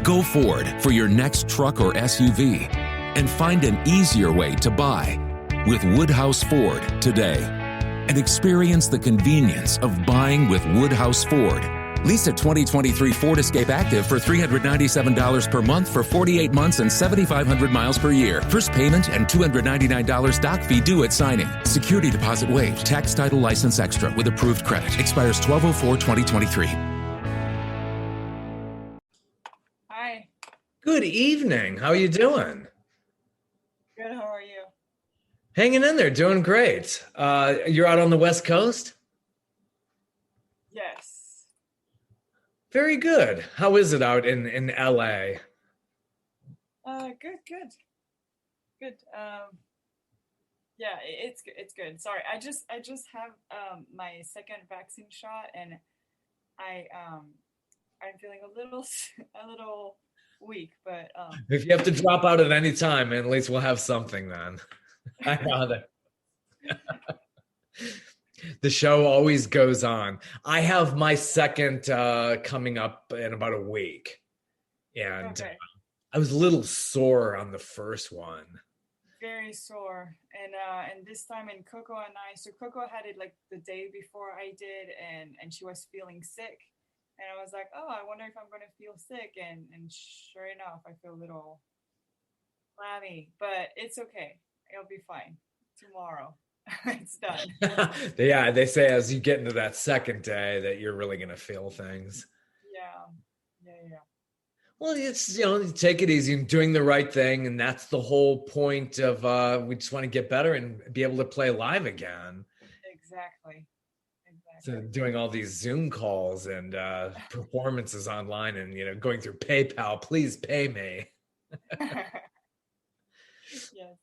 Go Ford for your next truck or SUV and find an easier way to buy with Woodhouse Ford today. And experience the convenience of buying with Woodhouse Ford. Lease a 2023 Ford Escape Active for $397 per month for 48 months and 7,500 miles per year. First payment and $299 doc fee due at signing. Security deposit waived. Tax title license extra with approved credit. Expires 12/04/2023. Hi. Good evening. How are you doing? Good. How are you? Hanging in there, doing great. You're out on the West Coast? Yes. Very good. How is it out in LA? Good. Yeah, it's good. Sorry, I just have my second vaccine shot, and I'm feeling a little weak, but If you have to drop out at any time, at least we'll have something then. I know that. The show always goes on. I have my second coming up in about a week. And okay. I was a little sore on the first one. Very sore. And this time in Coco and I, so Coco had it like the day before I did, and she was feeling sick. And I was like, oh, I wonder if I'm going to feel sick. And sure enough, I feel a little clammy, but it's okay. It'll be fine tomorrow. It's done. Yeah, they say as you get into that second day that you're really going to feel things. Yeah. Well, it's, you take it easy and doing the right thing. And that's the whole point of we just want to get better and be able to play live again. Exactly. So doing all these Zoom calls and performances online and, going through PayPal, please pay me. Yes.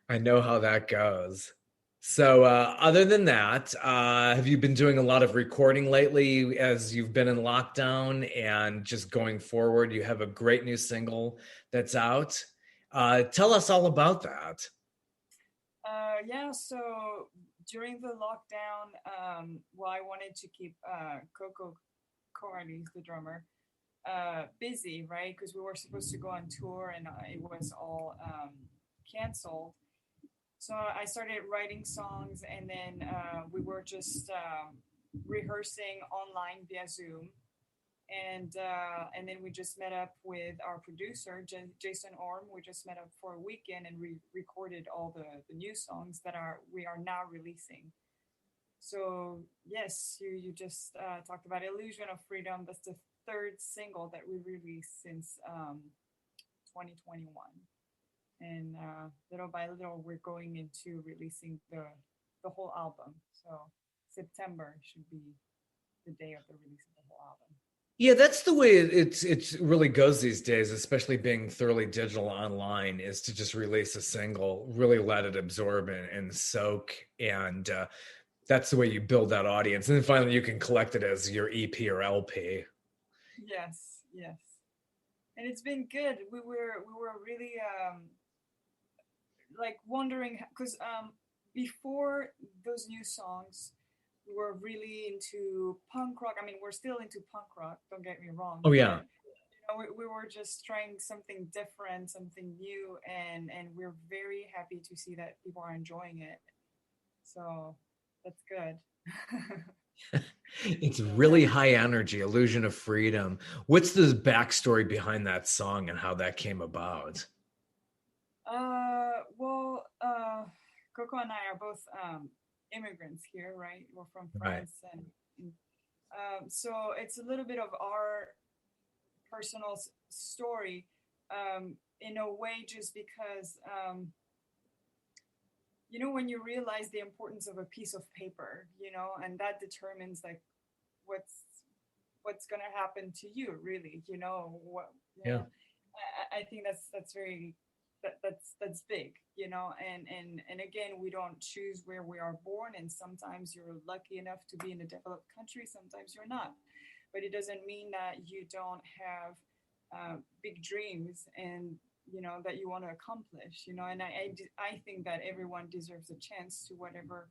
I know how that goes. So other than that, have you been doing a lot of recording lately as you've been in lockdown? And just going forward, you have a great new single that's out. Tell us all about that. Yeah, so during the lockdown, I wanted to keep Coco Corley's the drummer busy, right? Because we were supposed to go on tour and it was all canceled. So I started writing songs, and then we were just rehearsing online via Zoom, and then we just met up with our producer Jason Orm. We just met up for a weekend and recorded all the new songs that we are now releasing. So yes, you just talked about Illusion of Freedom. That's the third single that we released since 2021. And little by little, we're going into releasing the whole album. So September should be the day of the release of the whole album. Yeah, that's the way it really goes these days, especially being thoroughly digital online, is to just release a single, really let it absorb and soak. And that's the way you build that audience. And then finally you can collect it as your EP or LP. Yes. And it's been good. We were really like wondering, because before those new songs, we were really into punk rock. I mean, we're still into punk rock, don't get me wrong. Oh yeah. But, we were just trying something different, something new, and we're very happy to see that people are enjoying it. So that's good. It's really high energy, Illusion of Freedom. What's the backstory behind that song and how that came about? Coco and I are both immigrants here, right? We're from France, right. And so it's a little bit of our personal story, in a way, just because when you realize the importance of a piece of paper, and that determines like what's gonna happen to you, really, Yeah. I think that's very that's big, and again, we don't choose where we are born, and sometimes you're lucky enough to be in a developed country, sometimes you're not, but it doesn't mean that you don't have big dreams and that you want to accomplish, and I think that everyone deserves a chance to whatever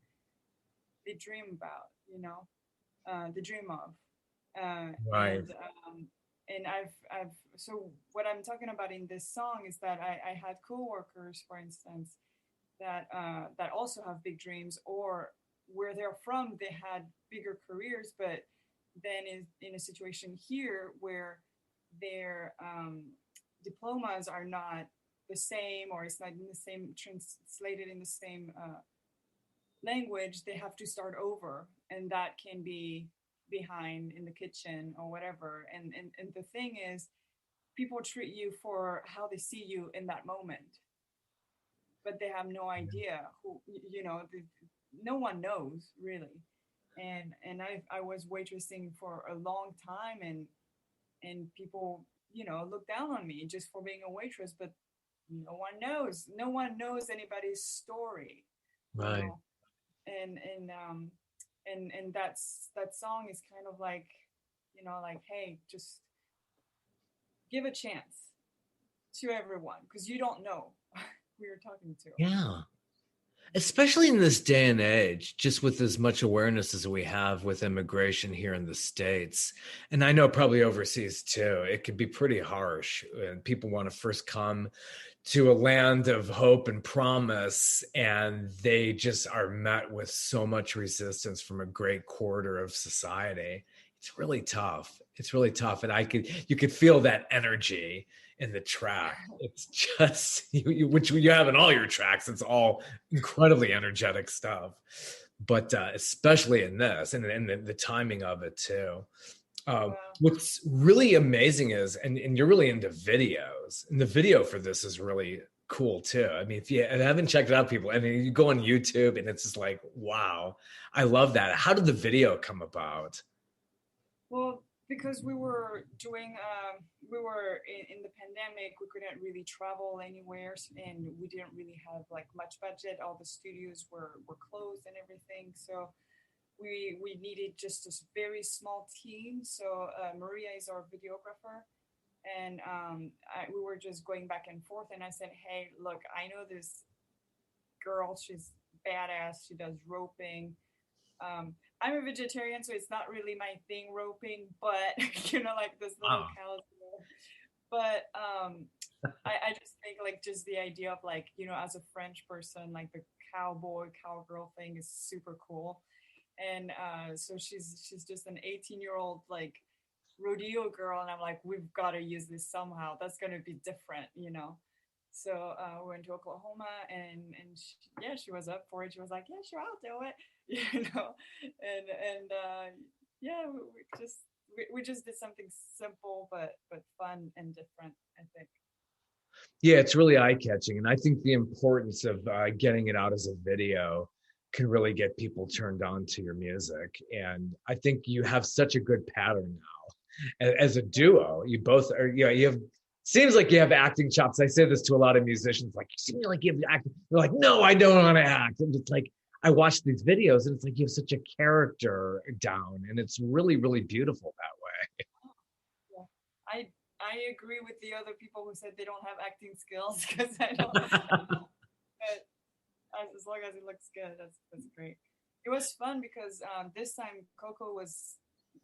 they dream about, they dream of, right. and I've so what I'm talking about in this song is that I had coworkers, for instance, that that also have big dreams, or where they're from, they had bigger careers, but then is in a situation here where their diplomas are not the same, or it's not in the same translated in the same language, they have to start over, and that can be behind in the kitchen or whatever. And the thing is, people treat you for how they see you in that moment, but they have no idea who, you know, no one knows really. And I was waitressing for a long time, and people, you know, look down on me just for being a waitress, but no one knows anybody's story, you Right. know. And that's, that song is kind of like, you know, like, hey, just give a chance to everyone, because you don't know who you're talking to. Yeah. Especially in this day and age, just with as much awareness as we have with immigration here in the States, and I know probably overseas too, it can be pretty harsh when people want to first come to a land of hope and promise, and they just are met with so much resistance from a great quarter of society. It's really tough. It's really tough. And you could feel that energy in the track. It's just, which you have in all your tracks. It's all incredibly energetic stuff. But especially in this, and the timing of it too. Wow. What's really amazing is, and you're really into videos, and the video for this is really cool too. I mean, if you haven't checked it out, people, I mean, you go on YouTube and it's just like, wow, I love that. How did the video come about? Well, because we were in the pandemic, we couldn't really travel anywhere, and we didn't really have like much budget. All the studios were closed and everything, so we needed just a very small team. So Maria is our videographer, and we were just going back and forth. And I said, hey, look, I know this girl. She's badass. She does roping. I'm a vegetarian, so it's not really my thing, roping, but you know, like this little Wow. cows. But I just think like just the idea of like, you know, as a French person, like the cowgirl thing is super cool. And so she's just an 18-year-old like rodeo girl, and I'm like, we've got to use this somehow. That's gonna be different, you know. So we went to Oklahoma, and yeah, she was up for it. She was like, yeah, sure, I'll do it, you know. And yeah, we just did something simple but fun and different, I think. Yeah, it's really eye-catching, and I think the importance of getting it out as a video can really get people turned on to your music. And I think you have such a good pattern now as a duo. You both are, you know, you have, seems like you have acting chops. I say this to a lot of musicians, like, you seem like you have acting. They're like, no, I don't want to act. And it's like, I watch these videos and it's like you have such a character down, and it's really, really beautiful that way. Yeah, I agree with the other people who said they don't have acting skills, because I don't. But as long as it looks good, that's great. It was fun because this time Coco was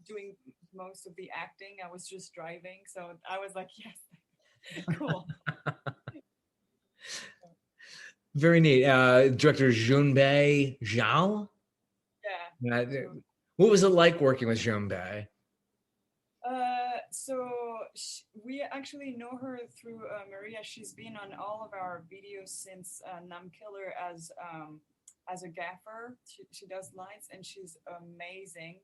doing most of the acting. I was just driving, so I was like, yes, cool. Very neat. Director Junbei Zhao. Yeah. So, What was it like working with Junbei? so we actually know her through Maria. She's been on all of our videos since Nam Killer as a gaffer. She does lights, and she's amazing.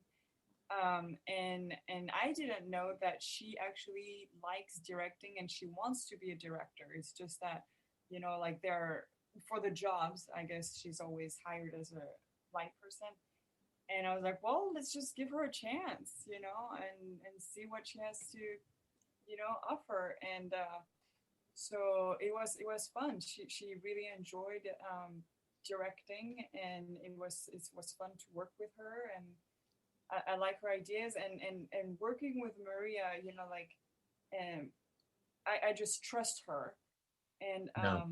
And I didn't know that she actually likes directing and she wants to be a director. It's just that, you know, like they're for the jobs, I guess she's always hired as a light person. And I was like, well, let's just give her a chance, you know, and see what she has to, you know, offer. And so it was fun. She really enjoyed directing, and it was fun to work with her. And I like her ideas, and working with Maria, you know, like, I just trust her, and No.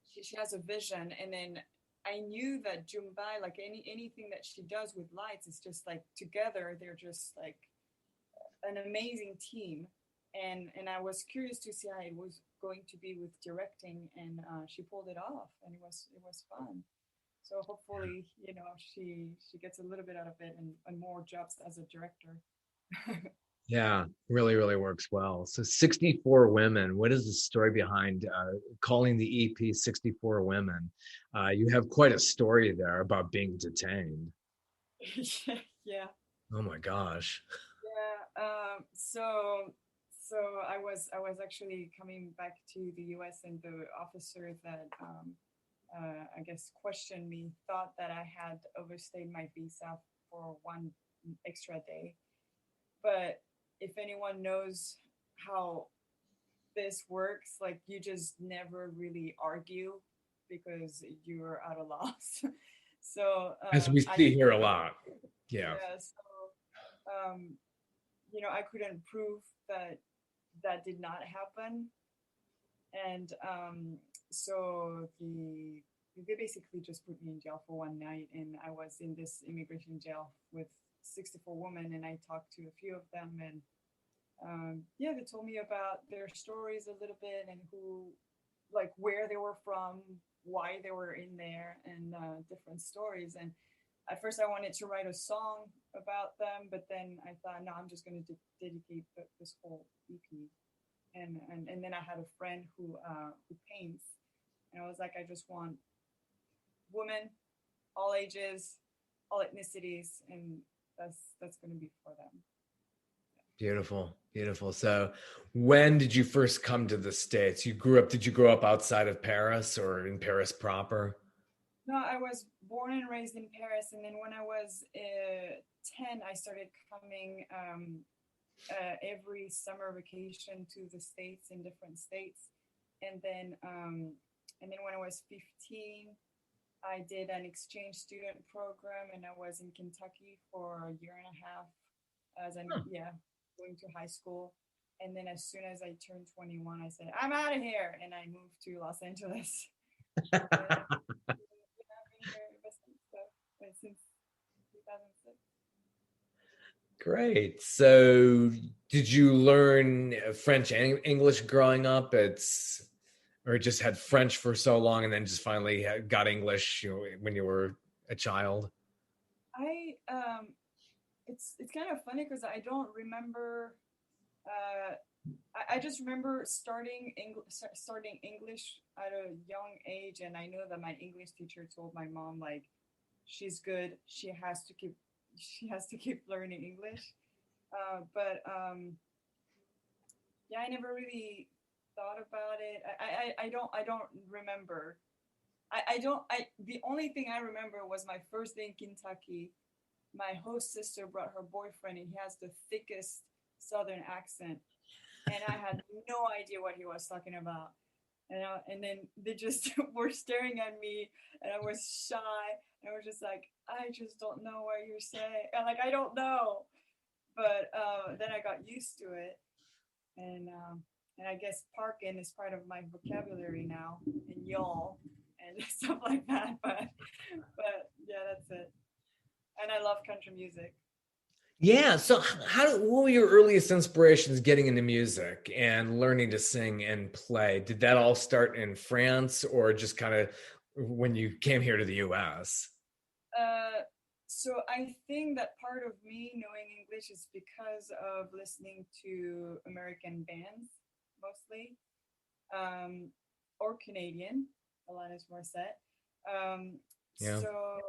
she has a vision. And then I knew that Jumbai, like anything that she does with lights, is just like together they're just like an amazing team, and I was curious to see how it was going to be with directing, and she pulled it off, and it was fun. So hopefully, she gets a little bit out of it, and more jobs as a director. Yeah, really, really works well. So 64 women. What is the story behind calling the EP 64 Women? You have quite a story there about being detained. Yeah. Oh my gosh. Yeah. So I was actually coming back to the U.S., and the officer that I guess questioned me thought that I had overstayed my visa for one extra day. But if anyone knows how this works, like, you just never really argue because you're at a loss. So As we I see here a lot. Yeah. yeah. So I couldn't prove that that did not happen, and so they basically just put me in jail for one night, and I was in this immigration jail with 64 women, and I talked to a few of them, and yeah, they told me about their stories a little bit, and like, where they were from, why they were in there, and different stories. And at first, I wanted to write a song about them, but then I thought, no, I'm just going to dedicate this whole EP. And then I had a friend who paints, and I was like, I just want women, all ages, all ethnicities, and that's going to be for them. Beautiful, beautiful. So when did you first come to the States? Did you grow up outside of Paris or in Paris proper? No, I was born and raised in Paris, and then when I was 10, I started coming every summer vacation to the States, in different states. And then when I was 15, I did an exchange student program, and I was in Kentucky for a year and a half going to high school. And then as soon as I turned 21, I said, I'm out of here. And I moved to Los Angeles. And I've been here ever since 2006. Great. So did you learn French and English growing up? Or just had French for so long and then just finally got English, when you were a child? It's kind of funny because I don't remember. Uh, I just remember starting English at a young age, and I know that my English teacher told my mom, like, she's good. She has to keep learning English. But yeah, I never really thought about it. I don't remember. I don't. The only thing I remember was my first day in Kentucky. My host sister brought her boyfriend, and he has the thickest Southern accent, and I had no idea what he was talking about. And then they just were staring at me, and I was shy. And I was just like, I just don't know what you're saying. And, like, I don't know. But then I got used to it, and I guess parkin is part of my vocabulary now, and y'all and stuff like that. But yeah, that's it. And I love country music. Yeah. So what were your earliest inspirations getting into music and learning to sing and play? Did that all start in France or just kind of when you came here to the US? So I think that part of me knowing English is because of listening to American bands mostly, or Canadian, Alanis Morissette. Yeah. So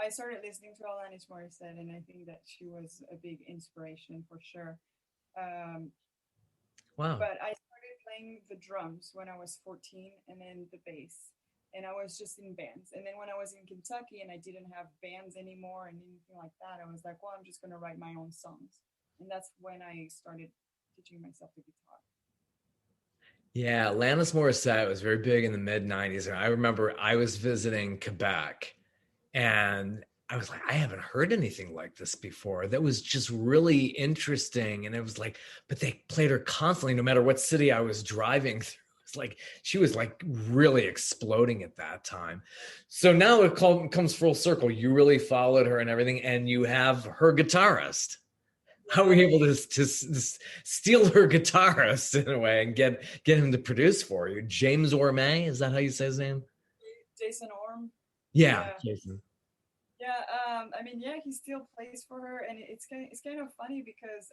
I started listening to Alanis Morissette, and I think that she was a big inspiration for sure. Um, Wow. but I started playing the drums when I was 14, and then the bass. And I was just in bands. And then when I was in Kentucky and I didn't have bands anymore and anything like that, I was like, well, I'm just going to write my own songs. And that's when I started teaching myself the guitar. Yeah, Alanis Morissette was very big in the mid 90s. And I remember I was visiting Quebec and I was like, I haven't heard anything like this before. That was just really interesting. And it was like, but they played her constantly, no matter what city I was driving through. It's like she was like really exploding at that time. So now comes full circle. You really followed her and everything, and you have her guitarist. How were you able to steal her guitarist in a way and get him to produce for you? James Orme, is that how you say his name? Jason Orm. Yeah, Yeah. Jason. Yeah, I mean, yeah, he still plays for her, and it's kind of funny because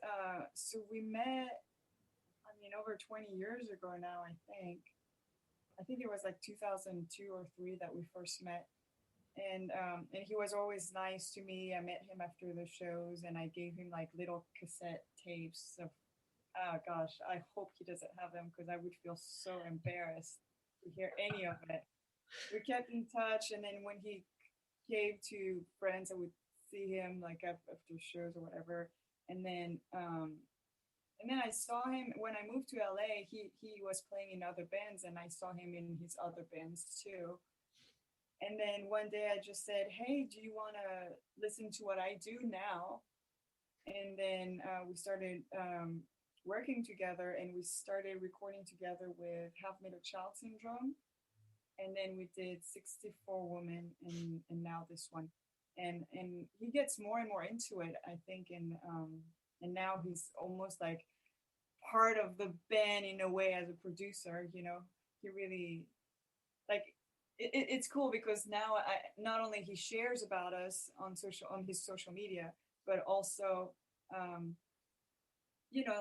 so we met, I mean, over 20 years ago now, I think. I think it was like 2002 or three that we first met, and he was always nice to me. I met him after the shows, and I gave him like little cassette tapes of, oh gosh, I hope he doesn't have them because I would feel so embarrassed to hear any of it. We kept in touch, and then when he gave to friends, I would see him like after shows or whatever. And then I saw him when I moved to LA. He was playing in other bands, and I saw him in his other bands too. And then one day I just said, "Hey, do you want to listen to what I do now?" And then we started working together, and we started recording together with Half Metal Child Syndrome, and then we did 64 Women, and now this one. And he gets more and more into it, I think, and now he's almost like part of the band in a way as a producer. He really like it's cool because now not only he shares about us on his social media, but also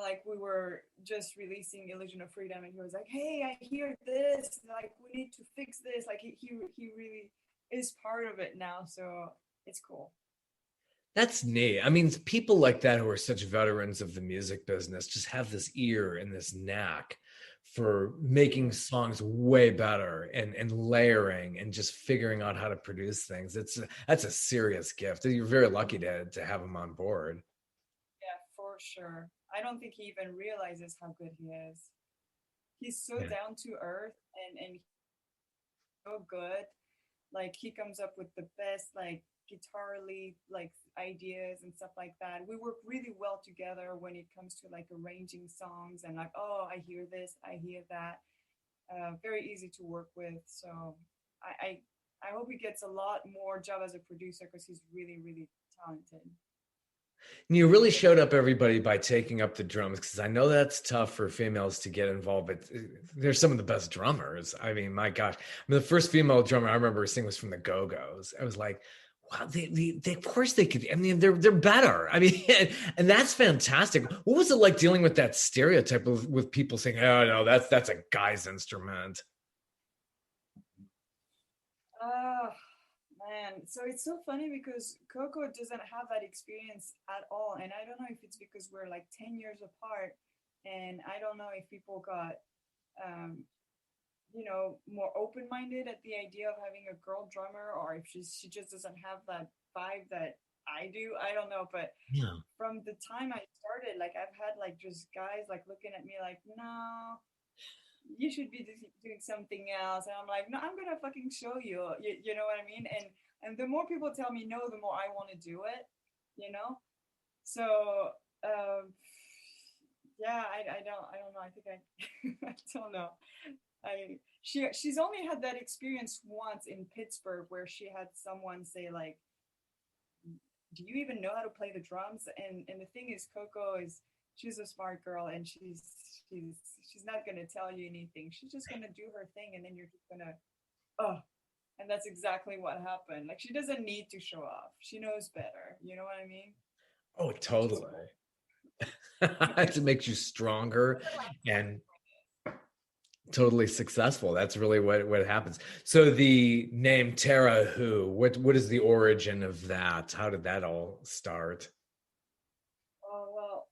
like we were just releasing Illusion of Freedom, and he was like, "Hey, I hear this. Like, we need to fix this." Like, he really is part of it now, so it's cool. That's neat. I mean, people like that who are such veterans of the music business just have this ear and this knack for making songs way better and layering and just figuring out how to produce things. That's a serious gift. You're very lucky to have him on board. Yeah, for sure. I don't think he even realizes how good he is. He's so Yeah. down to earth and so good. Like, he comes up with the best like guitarly like ideas and stuff like that. We work really well together when it comes to like arranging songs and like, oh, I hear this, I hear that. Very easy to work with. So I hope he gets a lot more job as a producer because he's really, really talented. And you really showed up everybody by taking up the drums because I know that's tough for females to get involved, but they're some of the best drummers. I mean, my gosh. I mean, the first female drummer I remember seeing was from the Go-Go's. I was like, wow, they of course they could. I mean, they're better. I mean, and that's fantastic. What was it like dealing with that stereotype with people saying, "Oh no, that's a guy's instrument"? Oh man, so it's so funny because Coco doesn't have that experience at all, and I don't know if it's because we're like 10 years apart, and I don't know if people got um, more open-minded at the idea of having a girl drummer, or if she just doesn't have that vibe that I do. I don't know, but Yeah. from the time I started, like I've had like just guys like looking at me like, no, you should be doing something else, and I'm like, no, I'm gonna fucking show you. You know what I mean? And the more people tell me no, the more I want to do it. You know? So um, yeah, I don't know. I think I I don't know. She's only had that experience once in Pittsburgh where she had someone say like, "Do you even know how to play the drums?" And the thing is, Coco is she's a smart girl, and she's she's not gonna tell you anything. She's just gonna do her thing, and then you're just gonna oh. And that's exactly what happened. Like, she doesn't need to show off. She knows better. You know what I mean? Oh, Which is totally. cool. It makes you stronger and totally successful. That's really what happens. So the name Tarah Who, what is the origin of that? How did that all start? Oh well,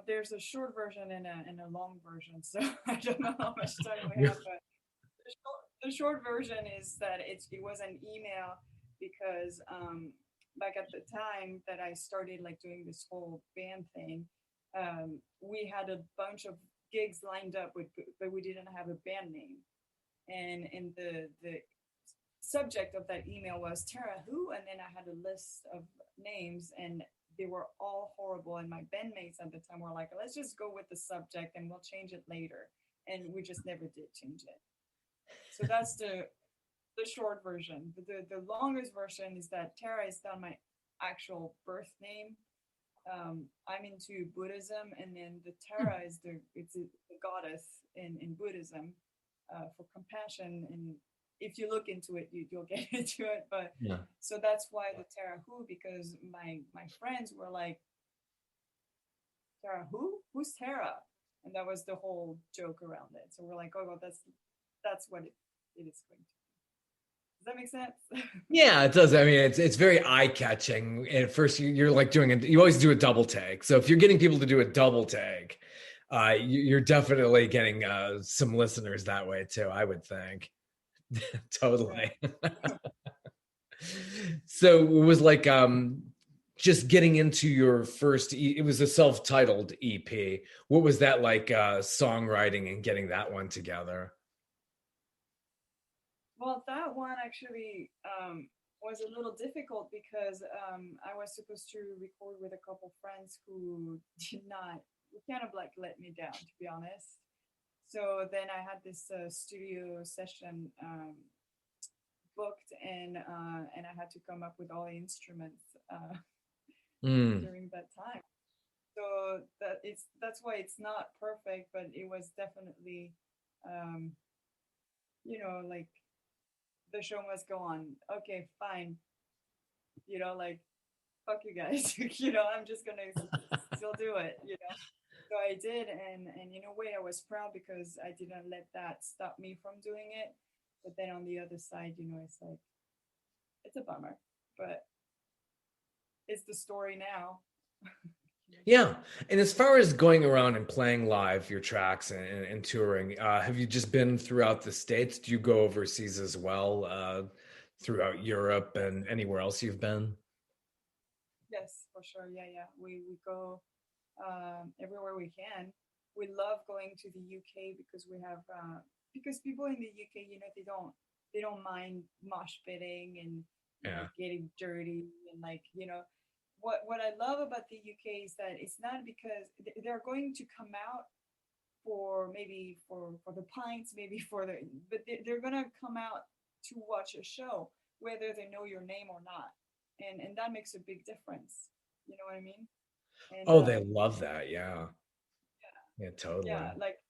there's a short version and a long version, so I don't know how much time we have. But the short version is that it was an email because back at the time that I started like doing this whole band thing, we had a bunch of gigs lined up with, but we didn't have a band name, and the subject of that email was Tarah Who, and then I had a list of names, and they were all horrible. And my bandmates at the time were like, "Let's just go with the subject, and we'll change it later." And we just never did change it. So that's the short version. But the longest version is that Tara is not my actual birth name. I'm into Buddhism, and then the Tarah is the goddess in Buddhism for compassion. And if you look into it, you'll get into it. But Yeah. so that's why the Tarah Who, because my friends were like, Tarah Who? Who's Tarah? And that was the whole joke around it. So we're like, oh, well, that's what it is going to. Does that make sense? Yeah, it does. I mean, it's very eye-catching. At first, you're like you always do a double take. So if you're getting people to do a double take, you're definitely getting some listeners that way too, I would think. Totally. So it was like just getting into your first it was a self-titled EP. What was that like songwriting and getting that one together? Well, that one actually was a little difficult because I was supposed to record with a couple friends who did not, kind of like let me down, to be honest. So then I had this studio session booked, and I had to come up with all the instruments during that time. So that's why it's not perfect, but it was definitely, like the show must go on. Okay, fine. Like fuck you guys. I'm just gonna still do it. So I did, and in a way I was proud because I didn't let that stop me from doing it. But then on the other side, it's like it's a bummer, but it's the story now. Yeah. And as far as going around and playing live your tracks and touring, have you just been throughout the States? Do you go overseas as well, throughout Europe and anywhere else you've been? Yes, for sure. Yeah. We go everywhere we can. We love going to the UK because we have because people in the UK, they don't mind mosh pitting and Yeah. getting dirty, and like what I love about the UK is that it's not because they're going to come out for maybe for the pints, maybe but they're gonna come out to watch a show, whether they know your name or not, and that makes a big difference. You know what I mean? And Oh, they love that. Yeah. Yeah, totally. yeah, like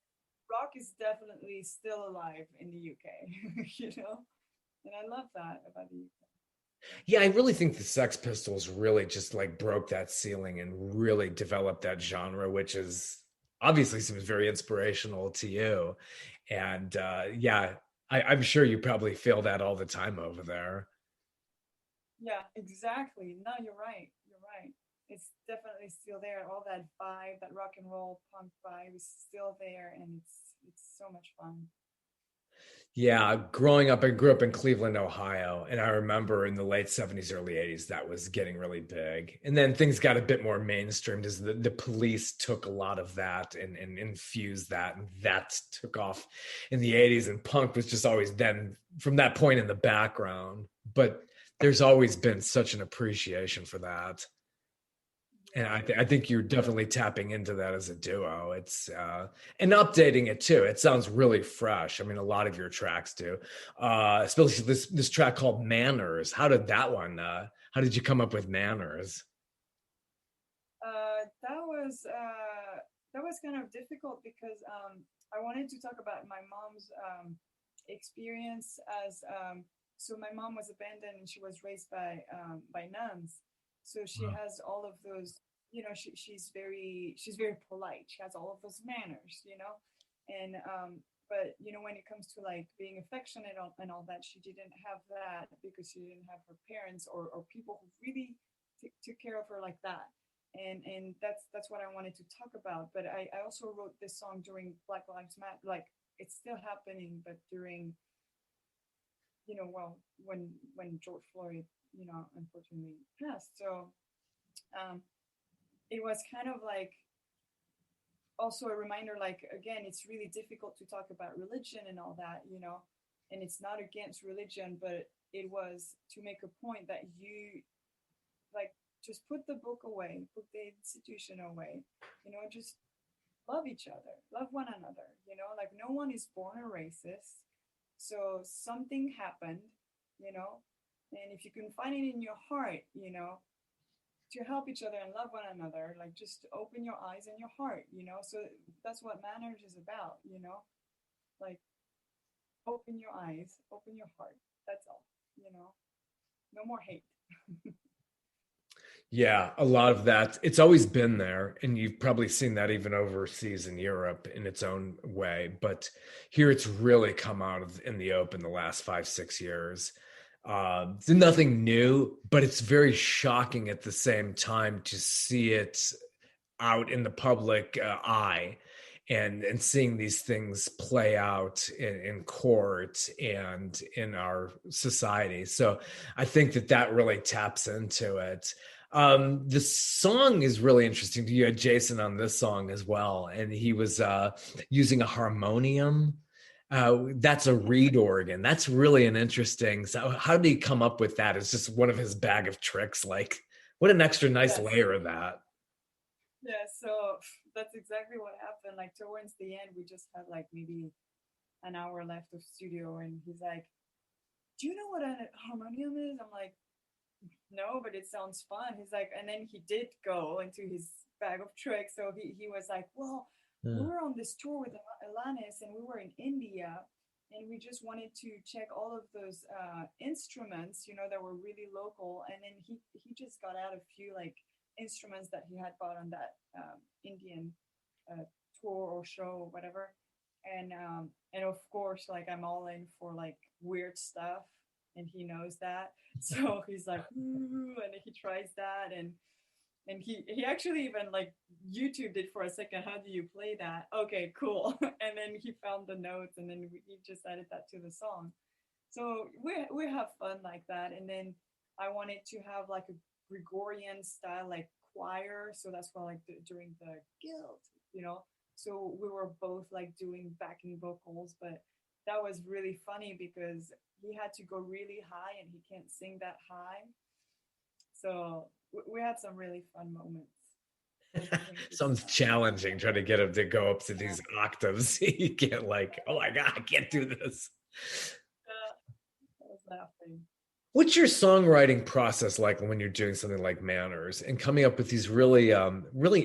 rock is definitely still alive in the UK, and I love that about the UK. Yeah, I really think the Sex Pistols really just like broke that ceiling and really developed that genre, which is obviously seems very inspirational to you. And yeah, I'm sure you probably feel that all the time over there. Yeah, exactly. No, you're right. You're right. It's definitely still there. All that vibe, that rock and roll punk vibe is still there, and it's so much fun. Yeah, growing up, I grew up in Cleveland, Ohio, and I remember in the late 70s, early 80s, that was getting really big. And then things got a bit more mainstreamed as the police took a lot of that and infused that, and that took off in the 80s. And punk was just always then, from that point, in the background. But there's always been such an appreciation for that. And Yeah, I think you're definitely tapping into that as a duo. It's and updating it too. It sounds really fresh. I mean, a lot of your tracks do, especially this track called "Manners." How did that one? How did you come up with "Manners"? that was kind of difficult because I wanted to talk about my mom's experience as so my mom was abandoned and she was raised by nuns, so she Wow. has all of those, she's very polite, she has all of those manners, and but when it comes to like being affectionate and all that, she didn't have that because she didn't have her parents or people who really took care of her like that, and that's what I wanted to talk about. But I also wrote this song during Black Lives Matter, like it's still happening, but during well, when George Floyd unfortunately passed. So um it was kind of like also a reminder, like again, it's really difficult to talk about religion and all that, and it's not against religion, but it was to make a point that you like just put the book away, put the institution away, just love each other, love one another, like no one is born a racist. So something happened, you know, and if you can find it in your heart, to help each other and love one another. Like just open your eyes and your heart, you know. So that's what marriage is about, you know. Like open your eyes, open your heart. That's all, you know. No more hate. Yeah, a lot of that. It's always been there, and you've probably seen that even overseas in Europe in its own way. But here, it's really come out in the open the last 5, 6 years. It's nothing new, but it's very shocking at the same time to see it out in the public eye, and seeing these things play out in court and in our society. So I think that really taps into it. The song is really interesting. You had Jason on this song as well, and he was using a harmonium. That's a reed organ. That's really an interesting. So how did he come up with that? It's just one of his bag of tricks. Like, what an extra nice layer of that. Yeah, so that's exactly what happened. Like towards the end, we just had like maybe an hour left of studio, and he's like, "Do you know what a harmonium is?" I'm like, "No, but it sounds fun." He's like, and then he did go into his bag of tricks. So he was like, "Well, we were on this tour with Alanis, and we were in India, and we just wanted to check all of those instruments, you know, that were really local." And then he just got out a few like instruments that he had bought on that Indian tour or show or whatever. And of course, like I'm all in for like weird stuff, and he knows that. So he's like, ooh, and he tries that, and he actually even like YouTubed it for a second. How do you play that? Okay, cool. And then he found the notes, and then he just added that to the song. So we have fun like that. And then I wanted to have like a Gregorian style like choir, so that's why like during the guild, you know. So we were both like doing backing vocals, but that was really funny because he had to go really high and he can't sing that high. So we had some really fun moments. Sounds challenging trying to get him to go up to these octaves. You can't like, oh my God, I can't do this. I was laughing. What's your songwriting process like when you're doing something like Manners and coming up with these really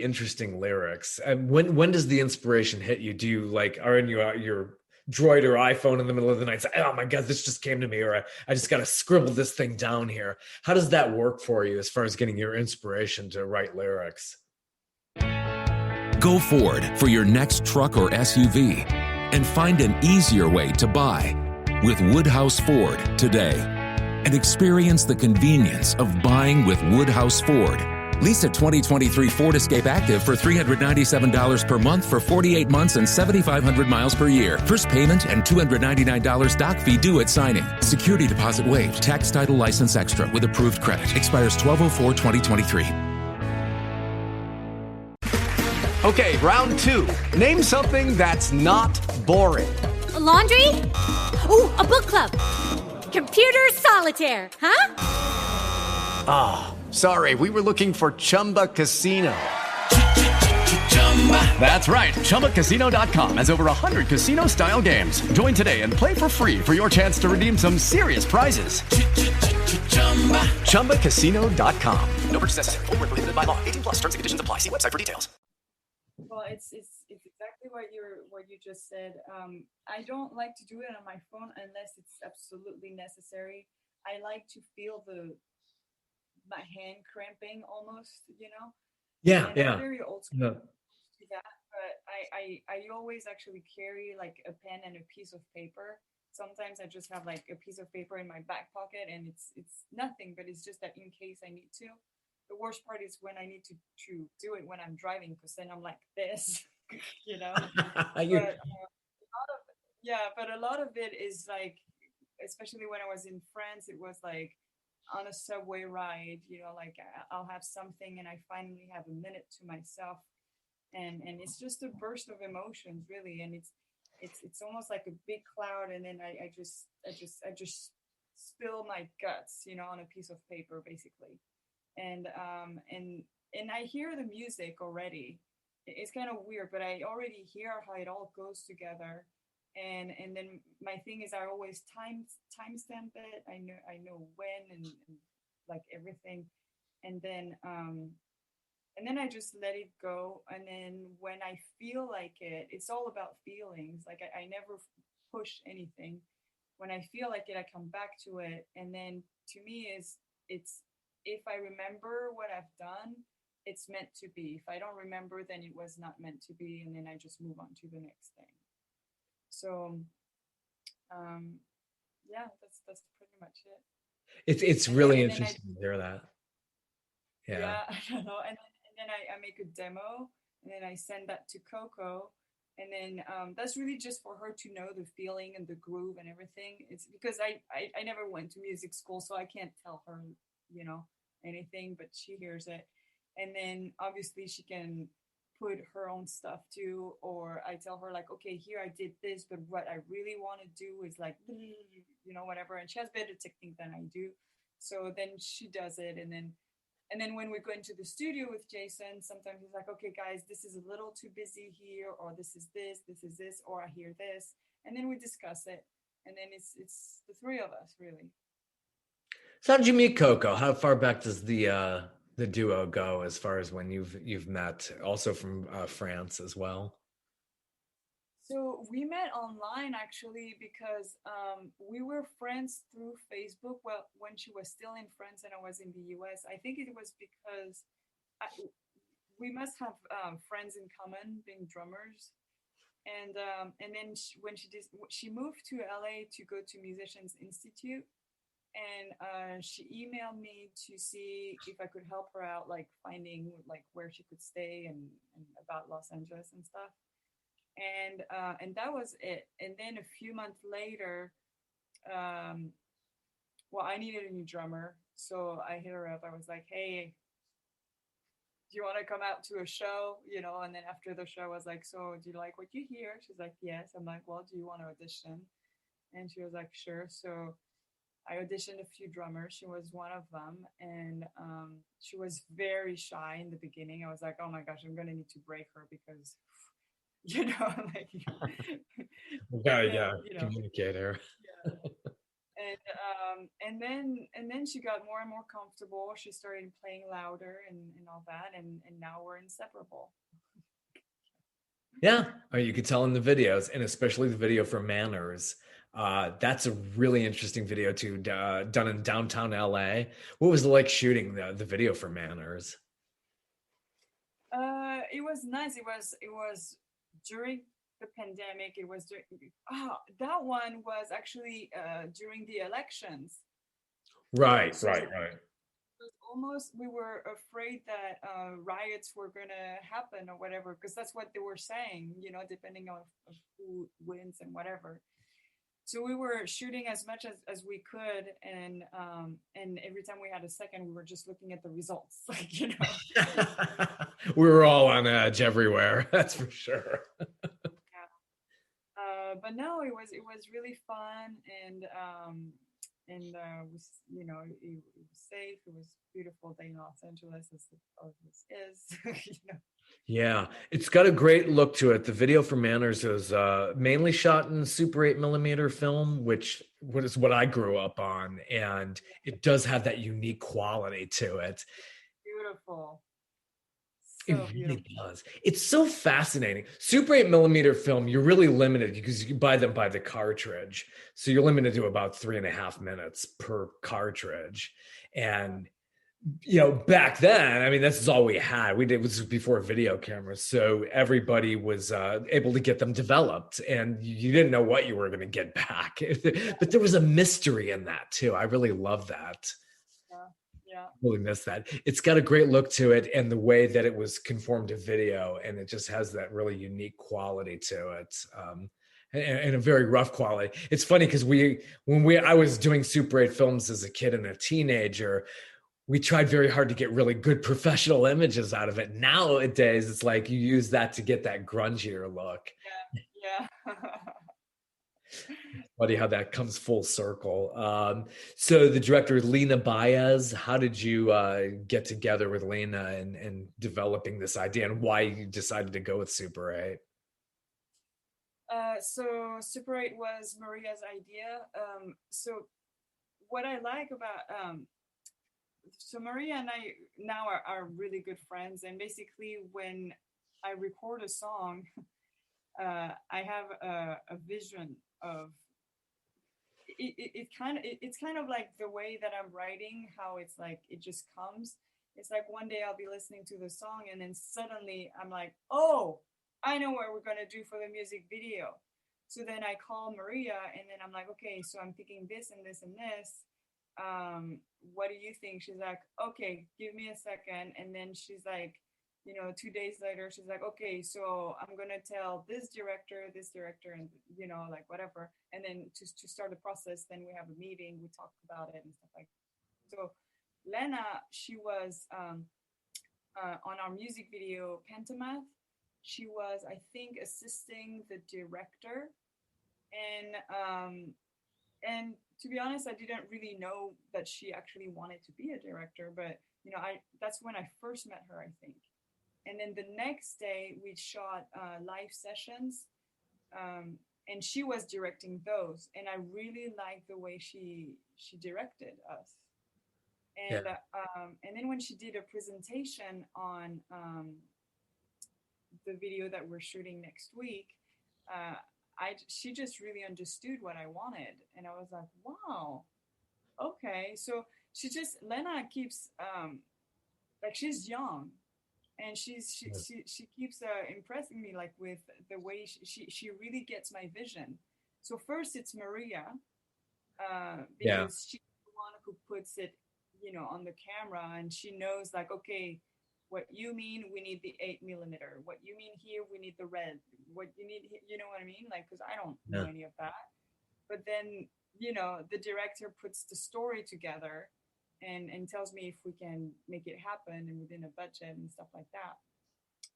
interesting lyrics? And when does the inspiration hit you? Do you like are in your Droid or iPhone in the middle of the night say, oh my God, this just came to me, or I just got to scribble this thing down here? How does that work for you as far as getting your inspiration to write lyrics? Go Ford for your next truck or SUV and find an easier way to buy with Woodhouse Ford today. And experience the convenience of buying with Woodhouse Ford. Lease a 2023 Ford Escape Active for $397 per month for 48 months and 7,500 miles per year. First payment and $299 doc fee due at signing. Security deposit waived. Tax, title, license extra with approved credit. Expires 12/04/2023. Okay, round two. Name something that's not boring. A laundry? Ooh, a book club. Computer solitaire, huh? Ah, sorry, we were looking for Chumba Casino. That's right, ChumbaCasino.com has over 100 casino-style games. Join today and play for free for your chance to redeem some serious prizes. ChumbaCasino.com. No purchase necessary. Void where prohibited by law. 18+. Terms and conditions apply. See website for details. Well, it's exactly what you just said. I don't like to do it on my phone unless it's absolutely necessary. I like to feel my hand cramping almost, you know. Yeah, and yeah. I'm very old school to that, but I always actually carry like a pen and a piece of paper. Sometimes I just have like a piece of paper in my back pocket, and it's nothing, but it's just that in case I need to. The worst part is when I need to do it when I'm driving, because then I'm like this, you know. But a lot of it is like, especially when I was in France, it was like on a subway ride, you know, like I'll have something and I finally have a minute to myself, and it's just a burst of emotions, really, and it's almost like a big cloud, and then I just spill my guts, you know, on a piece of paper, basically. And I hear the music already. It's kind of weird, but I already hear how it all goes together. And then my thing is I always timestamp it. I know when and like everything. and then I just let it go. And then when I feel like it, it's all about feelings. Like I never push anything. When I feel like it, I come back to it. And then to me it's if I remember what I've done, it's meant to be. If I don't remember, then it was not meant to be. And then I just move on to the next thing. So yeah, that's pretty much it. It's And really then interesting to hear that. Yeah. I don't know. And then I make a demo, and then I send that to Coco. And then that's really just for her to know the feeling and the groove and everything. It's because I never went to music school, so I can't tell her, anything, but she hears it. And then obviously she can put her own stuff too, or I tell her like, okay, here I did this, but what I really want to do is like, whatever. And she has better technique than I do. So then she does it. And then when we go into the studio with Jason, sometimes he's like, okay, guys, this is a little too busy here, or this is this, or I hear this. And then we discuss it. And then it's the three of us, really. So how did you meet Coco? How far back does the duo go as far as when you've met? Also from France as well. So we met online actually because we were friends through Facebook. Well, when she was still in France and I was in the US, I think it was because we must have friends in common, being drummers. And then when she moved to LA to go to Musicians Institute, and she emailed me to see if I could help her out, like finding like where she could stay and about Los Angeles and stuff. And that was it. And then a few months later, I needed a new drummer, so I hit her up. I was like, hey, do you want to come out to a show? And then after the show, I was like, so do you like what you hear? She's like, yes. I'm like, well, do you want to audition? And she was like, sure. So I auditioned a few drummers. She was one of them. And she was very shy in the beginning. I was like, oh my gosh, I'm going to need to break her because like Yeah, communicator. Yeah. And then she got more and more comfortable. She started playing louder and all that, and now we're inseparable. Yeah, you could tell in the videos, and especially the video for Manners. That's a really interesting video too, done in downtown LA. What was it like shooting the video for Manners? It was nice. It was during the pandemic. It was that one was actually during the elections. Right. Almost, we were afraid that riots were gonna happen or whatever, because that's what they were saying, depending on who wins and whatever. So we were shooting as much as we could, and every time we had a second, we were just looking at the results, We were all on edge everywhere. That's for sure. Yeah. But no, it was really fun, and was it was safe. It was a beautiful day in Los Angeles, as it always is. Yeah, it's got a great look to it. The video for Manners is mainly shot in Super 8mm film, which is what I grew up on, and it does have that unique quality to it. Beautiful. It really does. It's so fascinating. Super 8mm film, you're really limited because you can buy them by the cartridge. So you're limited to about 3.5 minutes per cartridge. And, back then, I mean, this is all we had. This was before video cameras. So everybody was able to get them developed, and you didn't know what you were going to get back. But there was a mystery in that too. I really love that. Yeah. Really miss that. It's got a great look to it, and the way that it was conformed to video, and it just has that really unique quality to it, and a very rough quality. It's funny because I was doing Super 8 films as a kid and a teenager, we tried very hard to get really good professional images out of it. Nowadays, it's like you use that to get that grungier look. Yeah. Funny how that comes full circle. So the director, Lena Baez, how did you get together with Lena and developing this idea, and why you decided to go with Super 8? So Super 8 was Maria's idea. So what I like about so Maria and I now are really good friends, and basically when I record a song, I have a vision of it's kind of like the way that I'm writing, how it's like it just comes. It's like one day I'll be listening to the song and then suddenly I'm like, oh, I know what we're gonna do for the music video. So then I call Maria and then I'm like, okay, so I'm thinking this and this and this. What do you think? She's like, okay, give me a second. And then she's like, 2 days later, she's like, okay, so I'm gonna tell this director, and like whatever. And then to start the process, then we have a meeting, we talk about it and stuff like that. So Lena, she was on our music video Pentamath. She was, I think, assisting the director, and to be honest, I didn't really know that she actually wanted to be a director, but I that's when I first met her, I think. And then the next day we shot live sessions, and she was directing those, and I really liked the way she directed us. Yeah. And then when she did a presentation on the video that we're shooting next week, she just really understood what I wanted, and I was like, wow, okay. So Lena keeps like, she's young, and she keeps impressing me, like, with the way she really gets my vision. So first it's Maria, because she's the one who puts it on the camera, and she knows, like, okay, what you mean, we need the 8mm. What you mean here, we need the red. What you need, you know what I mean? Like, because I don't know any of that. But then, the director puts the story together and tells me if we can make it happen and within a budget and stuff like that.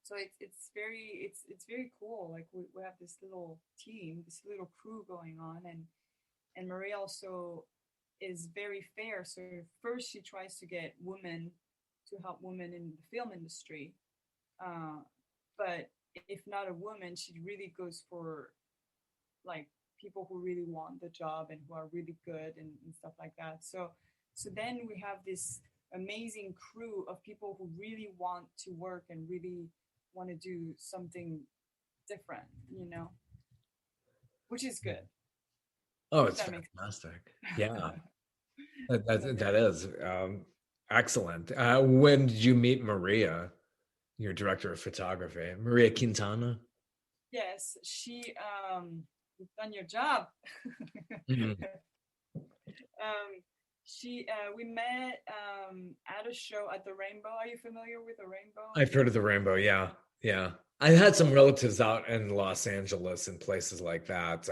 So it's very cool. Like, we have this little team, this little crew going on, and Marie also is very fair. So first she tries to get women to help women in the film industry, but if not a woman, she really goes for, like, people who really want the job and who are really good and stuff like that. So then we have this amazing crew of people who really want to work and really want to do something different, which is good. Oh, it's fantastic. Yeah. that is excellent. When did you meet Maria, your director of photography? Maria Quintana? Yes, you've done your job. Mm-hmm. We met at a show at the Rainbow. Are you familiar with the Rainbow? I've heard of the Rainbow. Yeah. I had some relatives out in Los Angeles and places like that,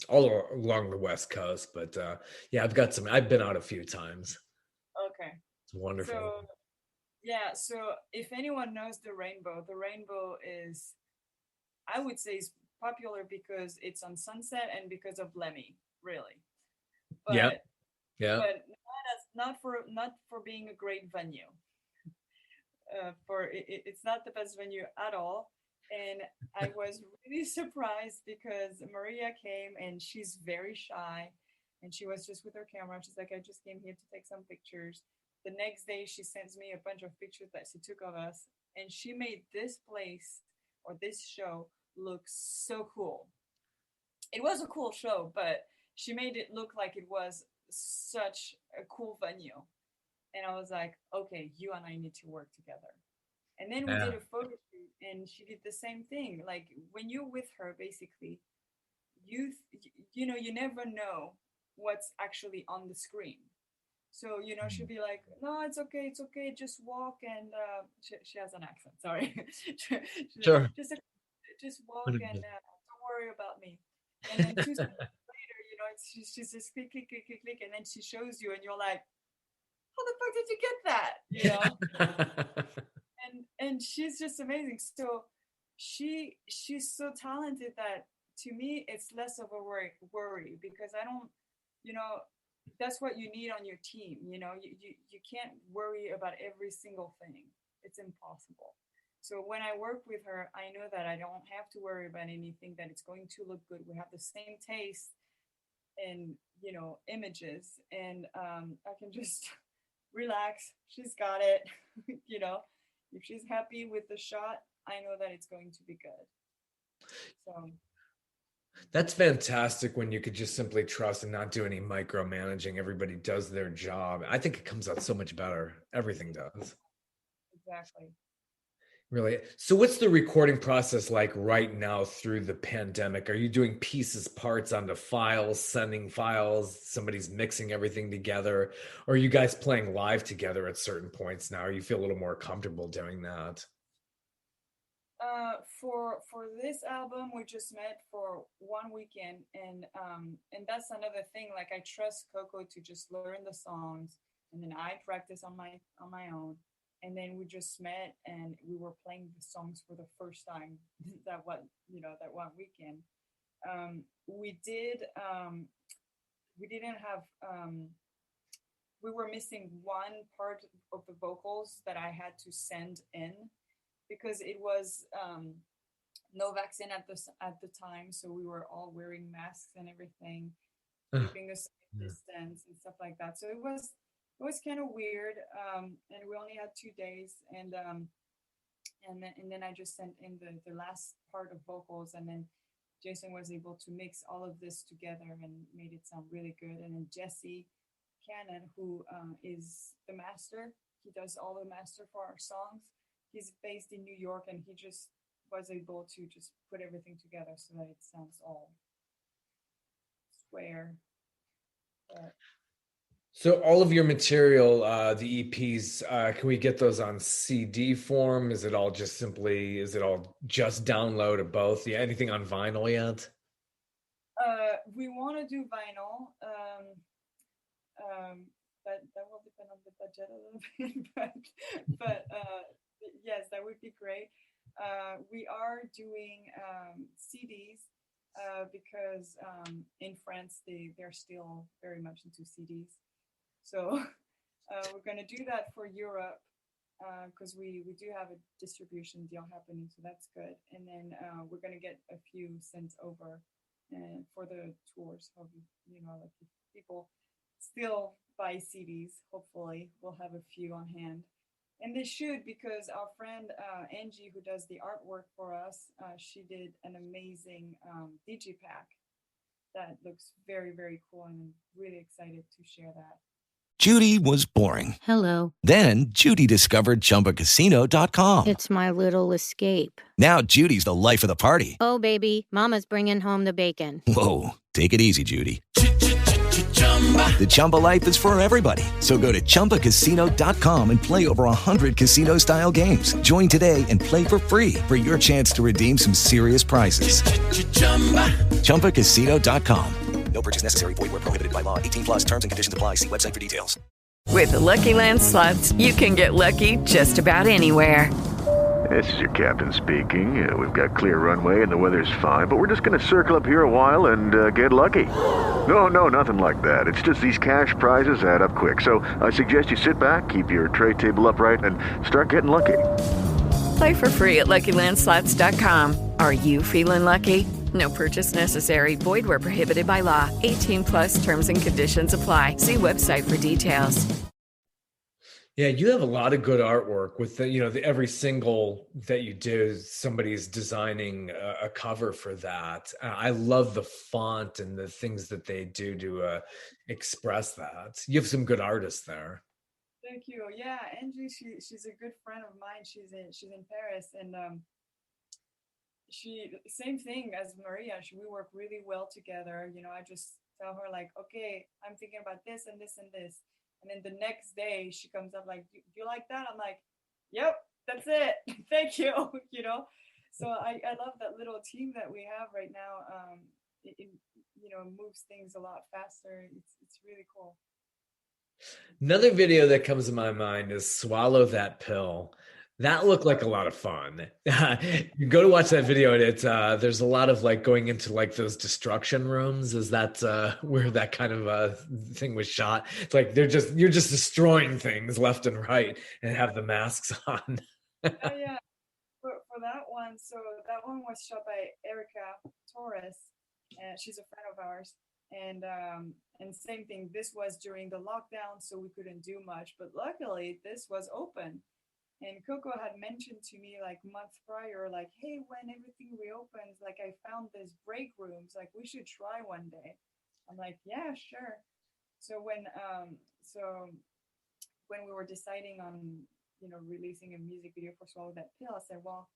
all along the West Coast. But I've been out a few times. Okay. It's wonderful. So if anyone knows the Rainbow is, I would say, is popular because it's on Sunset and because of Lemmy, really. But, yeah. But not for being a great venue. It's not the best venue at all. And I was really surprised because Maria came and she's very shy, and she was just with her camera. She's like, I just came here to take some pictures. The next day she sends me a bunch of pictures that she took of us, and she made this place or this show look so cool. It was a cool show, but she made it look like it was such a cool venue. And I was like, okay, you and I need to work together. And then we did a photo shoot, and she did the same thing. Like, when you're with her, basically, you never know what's actually on the screen. So, she'll be like, no, it's okay, just walk. And she has an accent, sorry. Sure. Just walk and don't worry about me. And then 2 seconds later, she's just click, and then she shows you, and you're like, how the fuck did you get that? And she's just amazing. So she's so talented that, to me, it's less of a worry because I don't, that's what you need on your team. You can't worry about every single thing. It's impossible. So when I work with her, I know that I don't have to worry about anything, that it's going to look good. We have the same taste in, images, and I can just relax. She's got it. If she's happy with the shot, I know that it's going to be good. So that's fantastic when you could just simply trust and not do any micromanaging. Everybody does their job. I think it comes out so much better. Everything does. exactly. Really. So what's the recording process like right now through the pandemic? Are you doing pieces, parts onto files, sending files, somebody's mixing everything together? Or are you guys playing live together at certain points now? Or you feel a little more comfortable doing that? For this album, we just met for one weekend, and that's another thing. Like, I trust Coco to just learn the songs, and then I practice on my own. And then we just met, and we were playing the songs for the first time that one weekend. We didn't have we were missing one part of the vocals that I had to send in, because it was no vaccine at the time, so we were all wearing masks and everything, keeping a safe distance and stuff like that. So it was kind of weird, and we only had 2 days, and then I just sent in the last part of vocals, and then Jason was able to mix all of this together and made it sound really good. And then Jesse Cannon, who is the master, he does all the master for our songs. He's based in New York, and he just was able to just put everything together so that it sounds all square. So all of your material, the EPs, can we get those on CD form? Is it all just download or both? Yeah, anything on vinyl yet? We want to do vinyl, but that will depend on the budget a little bit. but yes, that would be great. We are doing CDs because in France they're still very much into CDs. So we're going to do that for Europe because we do have a distribution deal happening, so that's good. And then we're going to get a few sent over for the tours. Like if people still buy CDs, hopefully we'll have a few on hand. And they should, because our friend Angie, who does the artwork for us, she did an amazing digipack that looks very, very cool, and I'm really excited to share that. Judy was boring. Hello. Then Judy discovered ChumbaCasino.com. It's my little escape. Now Judy's the life of the party. Oh, baby, mama's bringing home the bacon. Whoa, take it easy, Judy. The Chumba life is for everybody. So go to ChumbaCasino.com and play over 100 casino-style games. Join today and play for free for your chance to redeem some serious prizes. ChumbaCasino.com. No purchase necessary. Void where prohibited by law. 18 plus terms and conditions apply. See website for details. With the Lucky Land Slots, you can get lucky just about anywhere. This is your captain speaking. We've got clear runway and the weather's fine, but we're just going to circle up here a while and get lucky. No, nothing like that. It's just these cash prizes add up quick. So I suggest you sit back, keep your tray table upright, and start getting lucky. Play for free at LuckyLandSlots.com. Are you feeling lucky? No purchase necessary. Void where prohibited by law. 18 plus terms and conditions apply. See website for details. Yeah, you have a lot of good artwork with every single that you do, somebody's designing a cover for that. I love the font and the things that they do to express that. You have some good artists there. Thank you. Yeah, Angie, she's a good friend of mine. She's in Paris, and she, same thing as Maria. We work really well together. I just tell her, like, okay, I'm thinking about this and this and this. And then the next day she comes up like, do you like that? I'm like, yep, that's it. Thank you. So I love that little team that we have right now. It moves things a lot faster. It's really cool. Another video that comes to my mind is Swallow That Pill. That looked like a lot of fun. You go to watch that video, and there's a lot of like going into like those destruction rooms. Is that where that kind of thing was shot? It's like you're just destroying things left and right, and have the masks on. Yeah. For that one, so that one was shot by Erica Torres, and she's a friend of ours. and same thing. This was during the lockdown, so we couldn't do much. But luckily, this was open. And Coco had mentioned to me like months prior, like, hey, when everything reopens, like I found this break rooms, like we should try one day. I'm like, yeah, sure. So when we were deciding on, releasing a music video for Swallow That Pill, I said, well,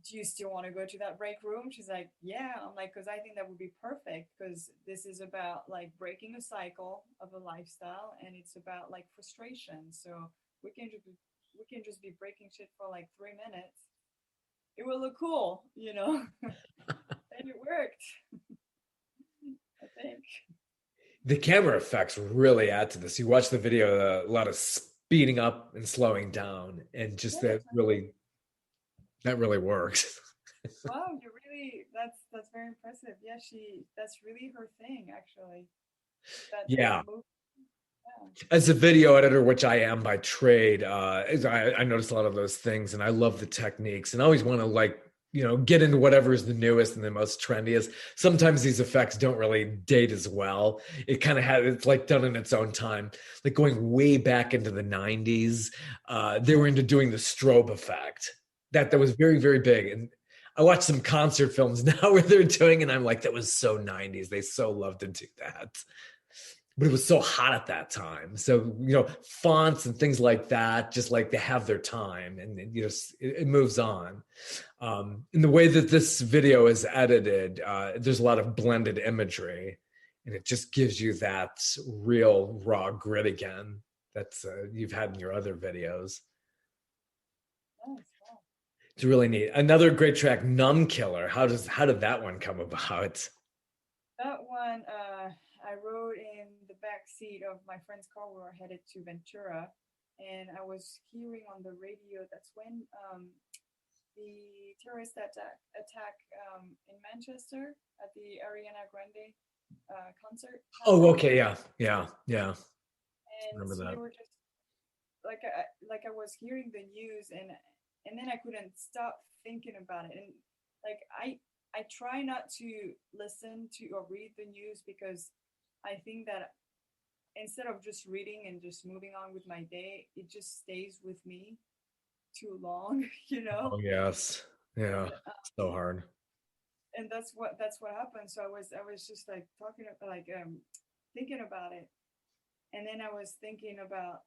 do you still want to go to that break room? She's like, yeah. I'm like, because I think that would be perfect, because this is about like breaking a cycle of a lifestyle, and it's about like frustration. So we can just be breaking shit for like 3 minutes. It will look cool, and it worked. I think the camera effects really add to this. You watch the video, a lot of speeding up and slowing down, and just that really works. Wow, that's very impressive. Yeah, that's really her thing, actually. Yeah. As a video editor, which I am by trade, I notice a lot of those things, and I love the techniques, and I always want to get into whatever is the newest and the most trendiest. Sometimes these effects don't really date as well. It kind of it's like done in its own time. Like going way back into the 90s, they were into doing the strobe effect. That was very, very big. And I watch some concert films now where they're doing, and I'm like, that was so 90s. They so loved to do that. But it was so hot at that time. So, fonts and things like that, just like they have their time, and it moves on. In the way that this video is edited, there's a lot of blended imagery, and it just gives you that real raw grit again that's you've had in your other videos. It's really neat. Another great track, Numb Killer. How did that one come about? That one, I rode in the back seat of my friend's car. We were headed to Ventura, and I was hearing on the radio. That's when the terrorist attack in Manchester at the Ariana Grande concert happened. Oh, okay, yeah. And remember that. We were just like I was hearing the news, and then I couldn't stop thinking about it. And like I try not to listen to or read the news, because I think that instead of just reading and just moving on with my day, it just stays with me too long, Oh, yes. Yeah. So hard. And that's what happened. So I was just like thinking about it. And then I was thinking about,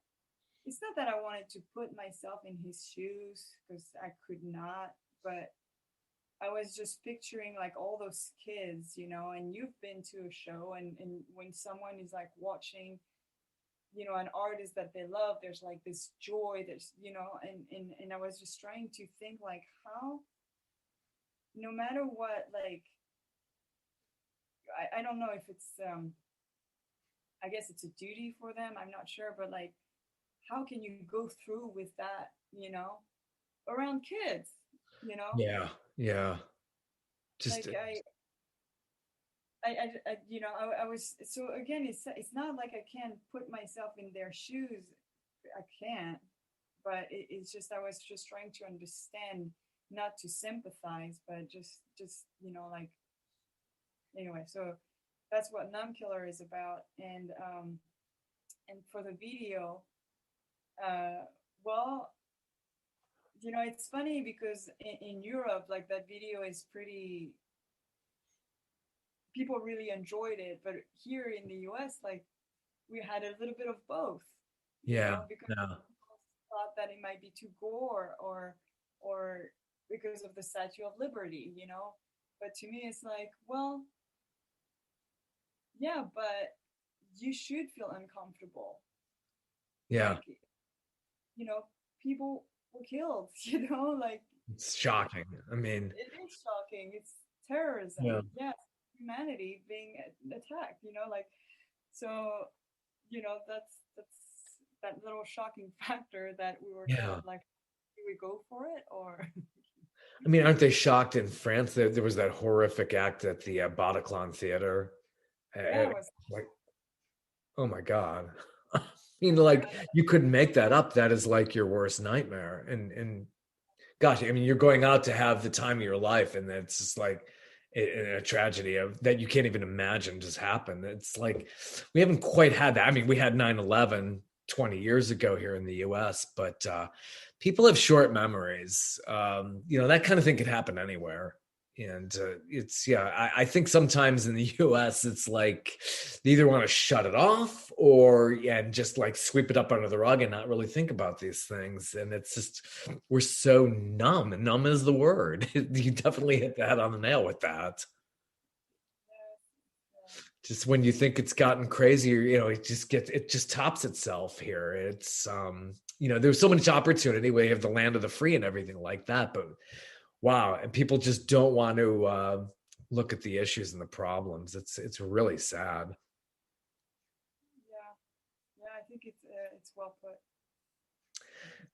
it's not that I wanted to put myself in his shoes, because I could not, but I was just picturing like all those kids, and you've been to a show, and when someone is like watching, an artist that they love, there's like this joy, there's, and I was just trying to think like how, no matter what, like, I don't know if it's, I guess it's a duty for them, I'm not sure, but like, how can you go through with that, around kids, Yeah. Just like I was, so again, it's not like I can't put myself in their shoes. I can't, but it's just, I was just trying to understand, not to sympathize, but just like, anyway, so that's what Numb Killer is about. And for the video, well, it's funny because in Europe, like that video is pretty, people really enjoyed it. But here in the US, like we had a little bit of both. Because people thought that it might be too gore or because of the Statue of Liberty, But to me, it's like, well, yeah, but you should feel uncomfortable. Yeah. Like, people were killed, like it's shocking. I mean, it is shocking. It's terrorism. Yeah, humanity being attacked, like, so, that's that little shocking factor that we were kind of like, do we go for it or? I mean, aren't they shocked in France? There was that horrific act at the Bataclan Theater. Yeah, it was like, oh my God. I mean, like, you couldn't make that up. That is like your worst nightmare. And gosh, I mean, you're going out to have the time of your life, and it's just like, in a tragedy of that you can't even imagine just happened. It's like we haven't quite had that. I mean, we had 9/11 20 years ago here in the US, but people have short memories. That kind of thing could happen anywhere. And I think sometimes in the US, it's like they either want to shut it off and just like sweep it up under the rug and not really think about these things. And it's just, we're so numb. Numb is the word. You definitely hit the head on the nail with that. Just when you think it's gotten crazier, it just tops itself here. It's, there's so much opportunity where you have the land of the free and everything like that, but wow. And people just don't want to look at the issues and the problems. It's really sad. Yeah, I think it's well put.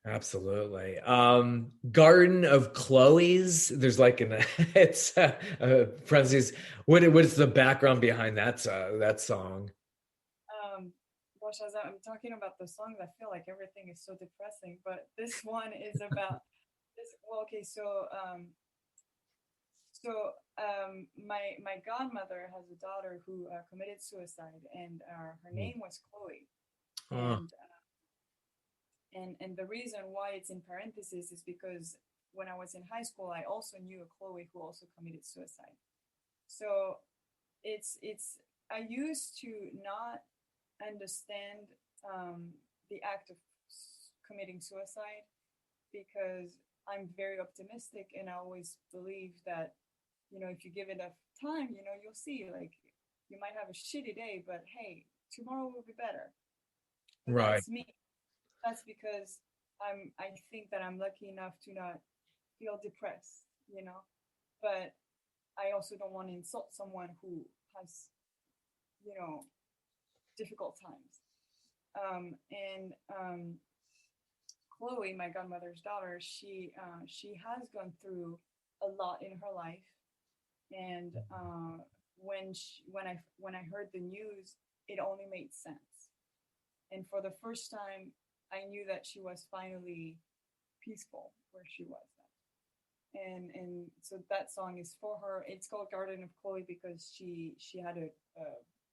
Absolutely. Garden of Chloe's. There's like it's parentheses. What is the background behind that song? Gosh, as I'm talking about the songs, I feel like everything is so depressing. But this one is about this. Well, okay, so my godmother has a daughter who committed suicide, and her name was Chloe. And the reason why it's in parentheses is because when I was in high school, I also knew a Chloe who also committed suicide. So I used to not understand the act of committing suicide because I'm very optimistic and I always believe that, if you give it enough time, you'll see, like, you might have a shitty day, but hey, tomorrow will be better. But right. That's me. That's because I think that I'm lucky enough to not feel depressed, but I also don't want to insult someone who has, difficult times. Chloe, my godmother's daughter, she has gone through a lot in her life, and when I heard the news, it only made sense. And for the first time, I knew that she was finally peaceful where she was at. And so that song is for her. It's called Garden of Chloe because she had a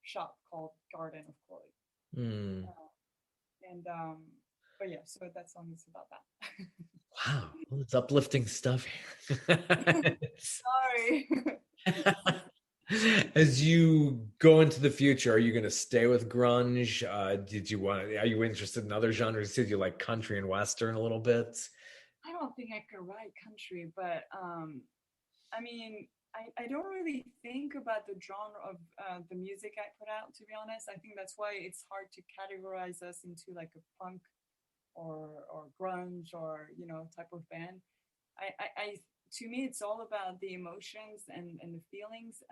shop called Garden of Chloe. But yeah, so that song is about that. Wow, well, it's uplifting stuff here. Sorry. As you go into the future, are you going to stay with grunge? Are you interested in other genres? Did you like country and western a little bit? I don't think I could write country, but I mean, I don't really think about the genre of the music I put out, to be honest. I think that's why it's hard to categorize us into like a punk or grunge or, type of band. I to me, it's all about the emotions and the feelings.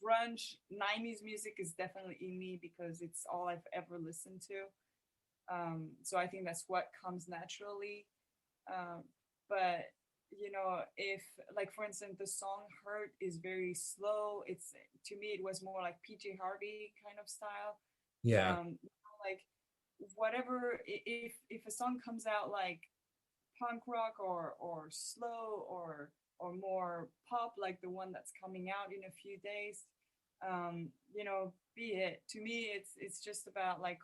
Grunge, 90s music is definitely in me because it's all I've ever listened to. So I think that's what comes naturally. But, if, like, for instance, the song Hurt is very slow, to me, it was more like PJ Harvey kind of style. Yeah. Like, whatever, if a song comes out like punk rock or slow or more pop, like the one that's coming out in a few days, be it. To me, it's just about like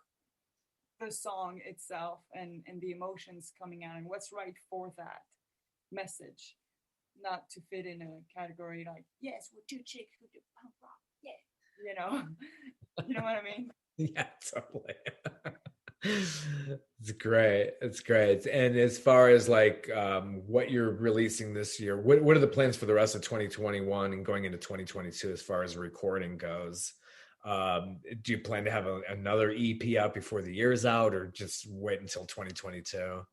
the song itself and the emotions coming out and what's right for that message, not to fit in a category like, yes, we're two chicks who do punk rock, yeah, you know what I mean? Yeah, totally. It's great. And as far as like what you're releasing this year, what are the plans for the rest of 2021 and going into 2022 as far as recording goes? Do you plan to have another EP out before the year's out, or just wait until 2022?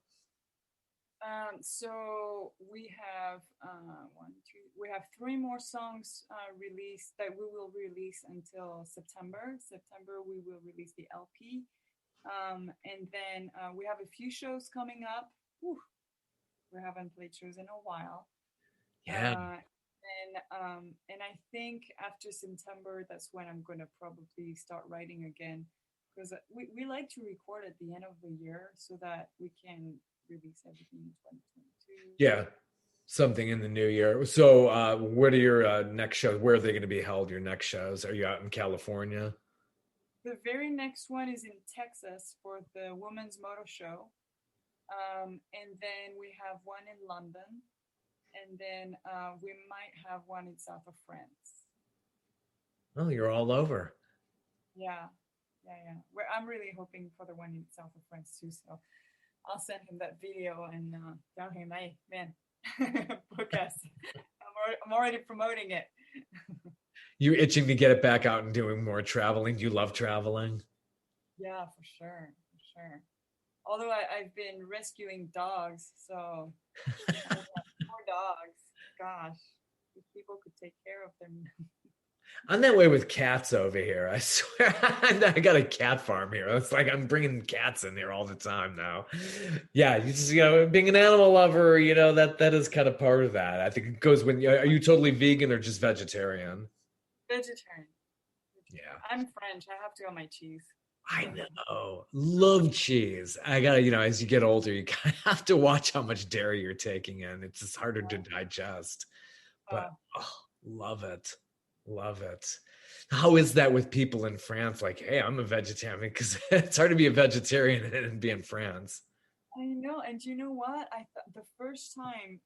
So we have we have 3 more songs released that we will release until September. We will release the LP. And then we have a few shows coming up. Whew. We haven't played shows in a while. Yeah. And I think after September, that's when I'm going to probably start writing again, because we like to record at the end of the year so that we can release everything in 2022. Yeah. something in the new year. So what are your next shows? Where are they going to be held, your next shows? Are you out in California? The very next one is in Texas for the Women's Motor Show. And then we have one in London. And then we might have one in south of France. Oh, you're all over. Yeah. I'm really hoping for the one in south of France too. So I'll send him that video and tell him, hey, man, book us. I'm already promoting it. You itching to get it back out and doing more traveling? Do you love traveling? Yeah, for sure. Although I've been rescuing dogs, so I have 4 dogs. Gosh, if people could take care of them. I'm that way with cats over here. I swear, I got a cat farm here. It's like I'm bringing cats in here all the time now. Yeah, you just being an animal lover, that is kind of part of that. I think it goes when. Are you totally vegan or just vegetarian? Vegetarian. Yeah, I'm French. I have to have my cheese. I know. Love cheese. I gotta, as you get older, you kind of have to watch how much dairy you're taking in. It's just harder to digest. But love it. Love it. How is that with people in France? Like, hey, I'm a vegetarian, because it's hard to be a vegetarian and be in France. I know. And you know what? The first time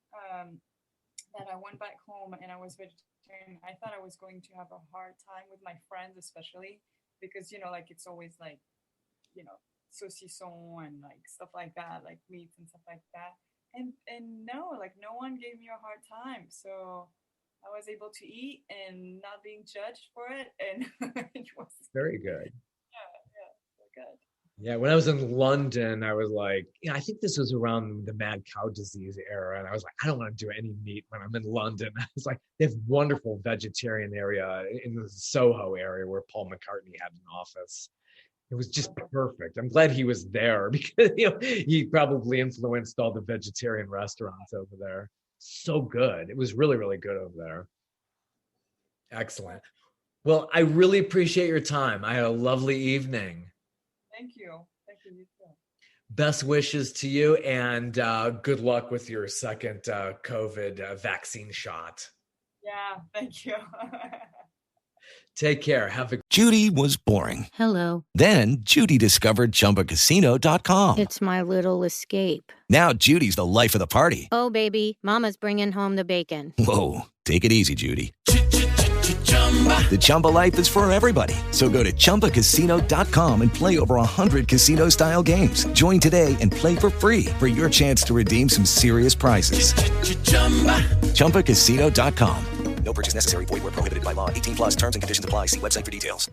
that I went back home and I was vegetarian, I thought I was going to have a hard time with my friends, especially because, like it's always like, saucisson and like stuff like that, like meats and stuff like that. And no, like no one gave me a hard time. So I was able to eat and not being judged for it, and it was very good. Yeah, so good. Yeah, when I was in London, I was like, I think this was around the mad cow disease era, and I was like, I don't want to do any meat when I'm in London. I was like, they have wonderful vegetarian area in the Soho area where Paul McCartney had an office. It was just perfect. I'm glad he was there, because he probably influenced all the vegetarian restaurants over there. So good. It was really, really good over there. Excellent. Well, I really appreciate your time. I had a lovely evening. Thank you. You too. Best wishes to you, and good luck with your second COVID vaccine shot. Yeah, thank you. Take care. Judy was boring. Hello. Then Judy discovered ChumbaCasino.com. It's my little escape. Now Judy's the life of the party. Oh, baby, mama's bringing home the bacon. Whoa, take it easy, Judy. The Chumba life is for everybody. So go to ChumbaCasino.com and play over 100 casino-style games. Join today and play for free for your chance to redeem some serious prizes. ChumbaCasino.com. No purchase necessary. Void where prohibited by law. 18+ terms and conditions apply. See website for details.